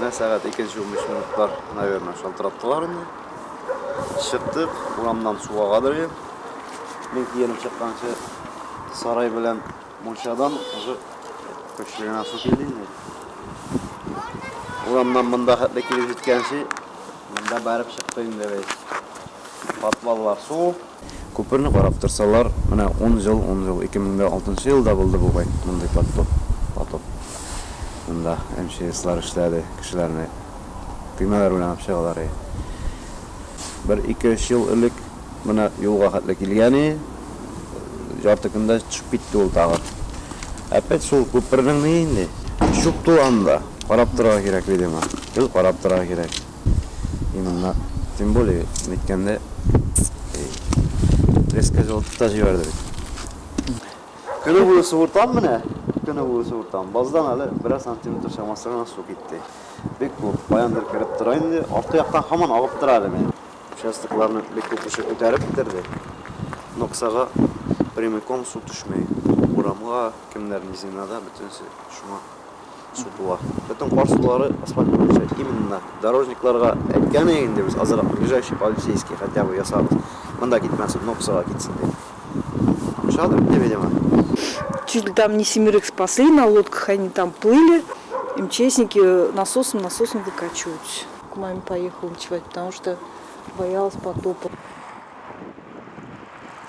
Yine saat 2:15 minutlar, наверное, şaltırattılar indi. Çıktık, uramdan suğa kadar. Ben yerim çıkkança saray bilen Monşadan уже köşküne su geldi indi. Uramdan mında hatla kelip jetkençe mında barıp çıktım debe. Patvallar su. Көпірні қарап тұрсалар, мына 10 жыл, 2006 жылда болды бұл бай, мұндай потоп. Мұнда МЧСлар ішләді, кішілеріне түймелер ойланып шығалары. Bir 2-3 жыл ілік мына yolға қатлы келгені, жарты күнде шығып кетті ол тағы. Әпет сол көпірінің нейінде, шүп туғанда қарап тұраға керек бедема, жыл қарап тұраға керек. Именно, тем более, меткенде Резко жолтта жіберді. Күні бойы суыртам міне, күні бойы суыртам. Баздан әлі 1 сантиметр шамасына су кетті. Бек көп баяндыр кіріп тұрайынды, арты яқтан хаман ағып тұрады мен. Участықларны бек көп үші көтәріп бітірді. Ноксаға прямиком су түшмей. Урамға, кімдерін изинада бүтінсі шума су туа. Бүтін қар сулары асфальт бойынша. Именно дорожникларға әйткен егінде біз азырақ ближайший полицейский хотя бы ясабыз. Мында кетмәсін, Ноксаға кетсін деп. Шадыр, не видимо. Чуть ли там не 7 спасли, на лодках они там плыли. МЧСники насосом выкачиваются. К маме поехала ночевать, потому что боялась потопа.